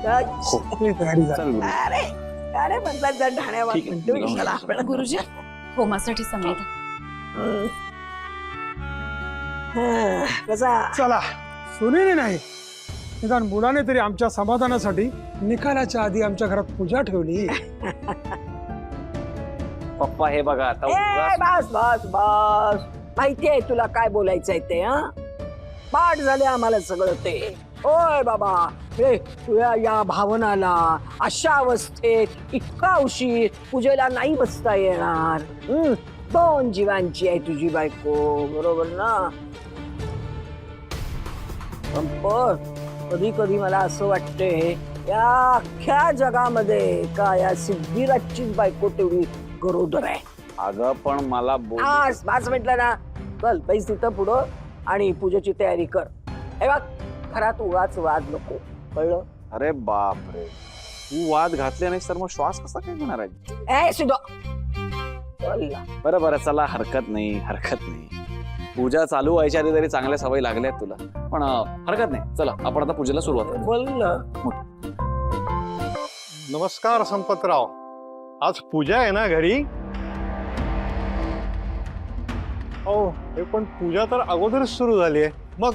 आपली तयारी झाली. अरे अरे म्हणतात जर ढाण्यावर ठीक आहे, म्हणतो निघालो. चला आपण गुरुजी होमासाठी समेत कसा चला सुनेने नाही निदान मुलाने तरी आमच्या समाधानासाठी निकालाच्या आधी आमच्या घरात पूजा ठेवली. पप्पा हे बघा आता ए बस बस बस माहितीये तुला काय बोलायचंय ते हा पाठ झाले आम्हाला सगळं ते. ओय बाबा हे तुझ्या या भावनाला अशा अवस्थेत इतका उशीर पूजेला नाही बसता येणार. 2 जीवांची आहे तुझी बायको बरोबर ना. पण कधी कधी मला असं वाटते या अख्ख्या जगामध्ये का या सिद्धिराजचीच बायको तेवढी गरोदर आहे. अगं पण मला आज म्हटलं ना चल पैस तिथं पुढं आणि पूजेची तयारी कर. हे बघ घरात उगाच वाद नको कळलं. अरे बाप रे तू वाद घातले नाहीस तर मग श्वास कसा काय घेणार आहे. ए सिद्धो चल ना. बरं बरं चला हरकत नाही. पूजा चालू व्हायच्या आधी तरी चांगल्या सवयी लागल्यात तुला पण हरकत नाही. चला आपण आता पूजेला सुरुवात करू. बोल ना. नमस्कार संपतराव. आज पूजा आहे ना घरी. हो हे पण पूजा तर अगोदरच सुरू झाली आहे. मग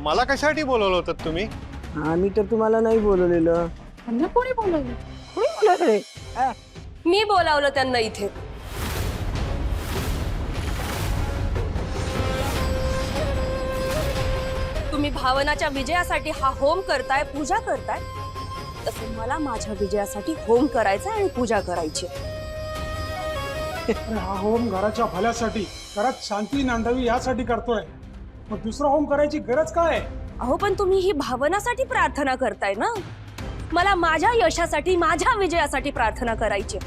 मला कशासाठी बोलवलं होतं तुम्ही. आम्ही तर तुम्हाला नाही बोलवलेलं. कोणी बोलवलं. कोणी बोलवले. मी बोलावलं त्यांना इथे. तुम्ही भावनाच्या विजयासाठी हा होम करताय पूजा करताय तसं मला माझ्या विजयासाठी होम करायचा आणि पूजा करायची. हा होम घराच्या भल्यासाठी घरात शांती नांदावी यासाठी करतोय. मग दुसरा होम करायची गरज काय. अहो पण तुम्ही ही भावनासाठी प्रार्थना करताय ना. मला माझ्या यशासाठी माझ्या विजयासाठी प्रार्थना करायची.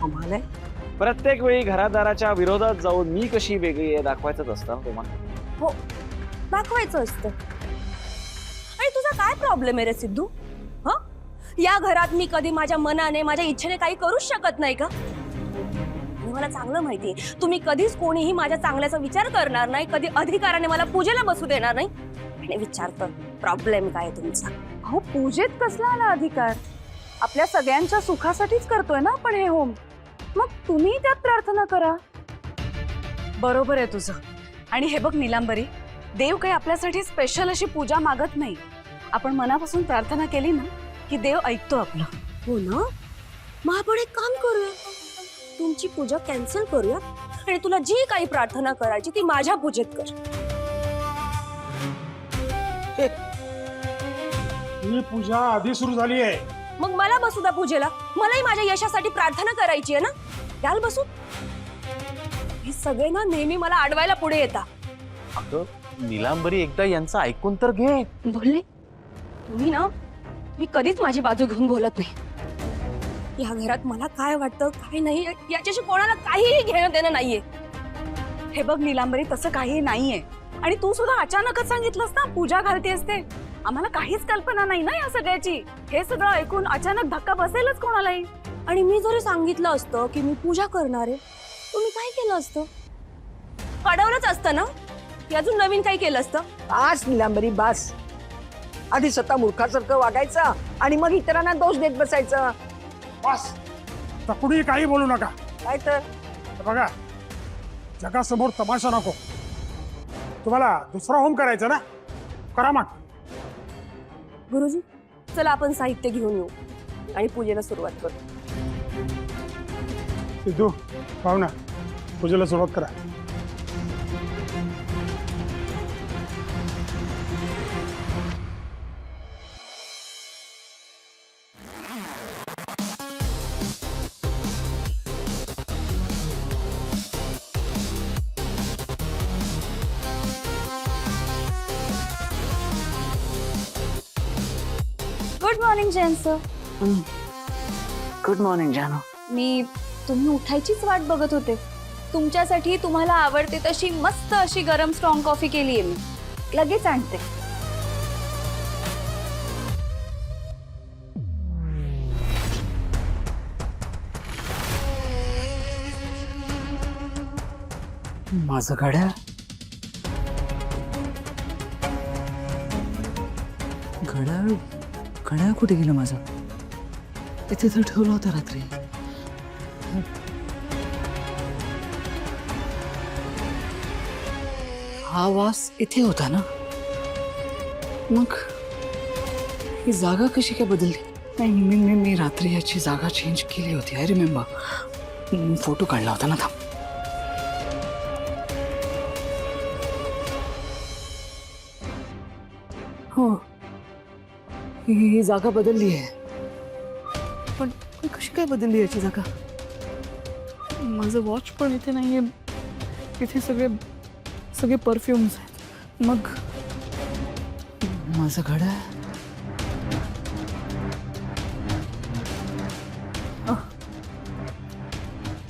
आम्हाला प्रत्येक वेळी घरादाराच्या विरोधात जाऊन मी कशी वेगळी आहे दाखवायचंच असतं ना तुम्हाला. हो दाखवायचं असतं. आणि तुझा काय प्रॉब्लेम आहे रे सिद्धू. हा या घरात मी कधी माझ्या मनाने माझ्या इच्छेने काही करूच शकत नाही का. मला चांगलं माहितीये तुम्ही कधीच कोणीही माझ्या चांगल्याचा विचार करणार नाही. कधी अधिकाराने मला पूजेला बसू देणार नाही. आणि विचारतं प्रॉब्लेम काय तुमचा. अहो पूजेत कसला आला अधिकार. आपल्या सगळ्यांच्या सुखासाठीच करतोय ना आपण हे होम. मग तुम्ही त्यात प्रार्थना करा. बरोबर आहे तुझं. आणि हे बघ निलांबरी देव काही आपल्यासाठी स्पेशल अशी पूजा मागत नाही. आपण मनापासून प्रार्थना केली ना की देव ऐकतो आपलं. हो ना. मग आपण एक काम करूया तुमची पूजा कॅन्सल करूया आणि तुला जी काही प्रार्थना करायची ती माझ्या पूजेत कर. ही पूजा आधी सुरू झाली आहे. मग मला बसू द्या पूजेला. मलाही माझ्या यशासाठी प्रार्थना करायची आहे ना. त्याला बसू. हे सगळे ना नेहमी मला अडवायला पुढे येतात. अगं निलांबरी एकदा यांचं ऐकून तर घे. बोलले तुम्ही ना मी कधीच माझी बाजू घेऊन बोलत नाही. या घरात मला काय वाटतं काय नाही याच्याशी कोणाला काहीही घेणं देणं नाहीये. हे बघ निलांबरी तसं काही नाहीये. आणि तू सुद्धा अचानकच सांगितलंस ना पूजा घालतेस ते. आम्हाला काहीच कल्पना नाही ना या सगळ्याची. हे सगळं ऐकून अचानक धक्का बसेलच कोणालाही. आणि मी जरी सांगितलं असतं की मी पूजा करणार आहे तुम्ही काय केलं असतं. अडवलंच असतं ना की अजून नवीन काही केलं असतं. आज निलांबरी बस. आधी स्वतः मूर्खासारखं वागायचं आणि मग इतरांना दोष देत बसायचं. बस तर कुणी काही बोलू नका. काय तर बघा जगासमोर तमाशा नको. तुम्हाला दुसरा होम करायचा ना करा मग. गुरुजी चला आपण साहित्य घेऊन येऊ आणि पूजेला सुरुवात करू. सिद्धू भावना पूजेला सुरुवात करा. Good morning Jain sir. Good morning जानू. मी तुम्ही उठायचीच वाट बघत होते. तुमच्यासाठी तुम्हाला आवडते तशी मस्त अशी गरम स्ट्रॉंग कॉफी केली आहे मी. लगेच आणते. माझं घड्याळ. घड्याळ घड्याळ कुठे गेलं माझं? इथे तर ठेवलं होतं रात्री. हा वास इथे होता ना, मग ही जागा कशी काय बदलली? नाही, मी रात्री याची जागा चेंज केली होती. I remember. फोटो काढला होता ना. थांब. हो, ही जागा बदलली आहे. पण कशी काय बदलली याची जागा? माझं वॉच पण इथे नाहीये. इथे सगळे परफ्युम्स आहेत. मग माझं घड्याळ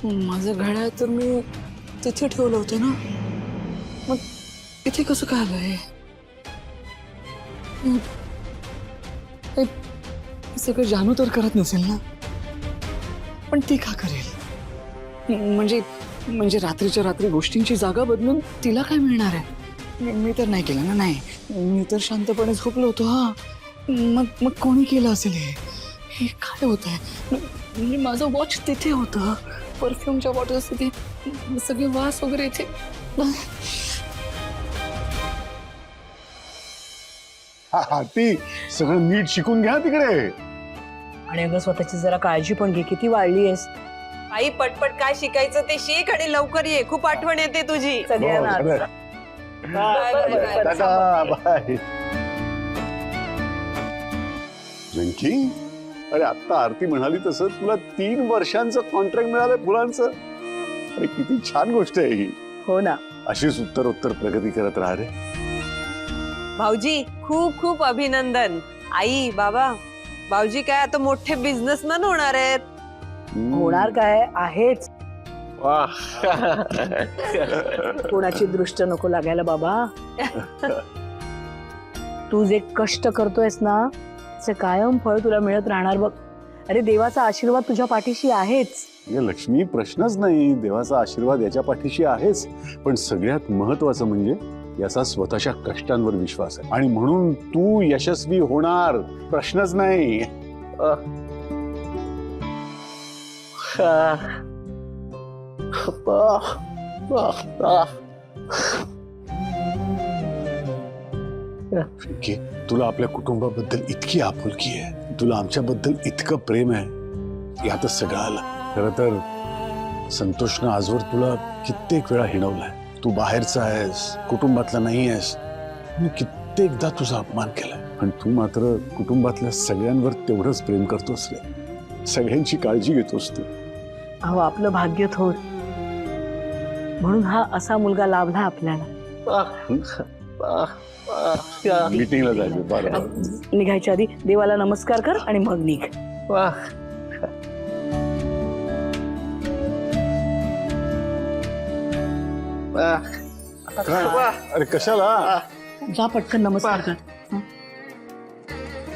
माझं घड्याळ तर मी तिथे ठेवलं होतं ना. मग इथे कसं काय आलंय? हे सगळं जानू तर करत नसेल ना, पण ती का करेल? म्हणजे रात्रीच्या रात्री गोष्टींची जागा बदलून तिला काय मिळणार आहे? मी तर नाही केलं ना. नाही, मी तर शांतपणे झोपलो होतो. हा, मग कोणी केलं असेल? हे काय होत आहे? म्हणजे माझं वॉच तिथे होतं, परफ्यूमच्या बॉटल्स तिथे, सगळे वास वगैरे इथे. ती सगळं नीट शिकून घ्या तिकडे. आणि अगं स्वतःची जरा काळजी पण घे. किती वाढली आहेस. आई पटपट काय शिकायचं ते शिक आणि लवकर ये. खूप आठवण येते तुझी. सगळ्यांना हो, खरंय. Bye, bye, bye. Tata, bye. Ranki, अरे आता आरती म्हणाली तसं तुला 3 वर्षांचं कॉन्ट्रॅक्ट मिळालंय फुलांचं. अरे किती छान गोष्ट आहे ही. हो ना. अशीच उत्तर प्रगती करत राहा रे. भाऊजी खूप खूप अभिनंदन. आई बाबा, भाऊजी काय आता मोठे बिझनेसमॅन होणार आहेत. होणार काय आहेच. कोणाची दृष्ट नको लागायला बाबा. तू जे कष्ट करतोयस ना, ते कायम फळ तुला मिळत राहणार बघ. अरे देवाचा आशीर्वाद तुझ्या पाठीशी आहेच. लक्ष्मी, प्रश्नच नाही. देवाचा आशीर्वाद याच्या पाठीशी आहेच, पण सगळ्यात महत्वाचं म्हणजे याचा स्वतःच्या कष्टांवर विश्वास आहे. आणि म्हणून तू यशस्वी होणार, प्रश्नच नाही. तुला आपल्या कुटुंबाबद्दल इतकी आपुलकी आहे, तुला आमच्याबद्दल इतकं प्रेम आहे, यातच सगळं आलं. खरं तर संतोषनं आजवर तुला कित्येक वेळा हिणवलाय. तू बाहेरचा आहेस, कुटुंबातला नाही आहेस. मी कित्येकदा तुझा अपमान केलाय, पण तू मात्र कुटुंबातल्या सगळ्यांवर तेवढंच प्रेम करतोस रे. सगळ्यांची काळजी घेतोस तू. अहो, आपलं भाग्य थोर, म्हणून हा असा मुलगा लाभला आपल्याला. मीटिंगला जायचं. बरं, निघायच्या आधी देवाला नमस्कार कर आणि मग निघ. अरे कशाला? जा पटकन नमस्कार कर. हं.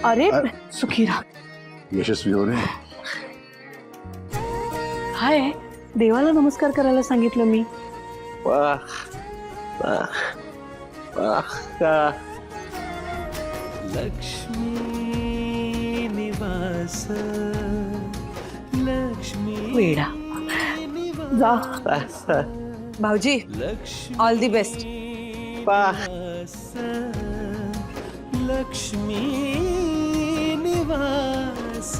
अरे सुखी राहा. यशस्वी हो रे. हाय, देवाला नमस्कार करायला सांगितलं मी. लक्ष्मी निवास, लक्ष्मी वेडा. जा. भाऊजी ऑल दी बेस्ट. लक्ष्मी निवास.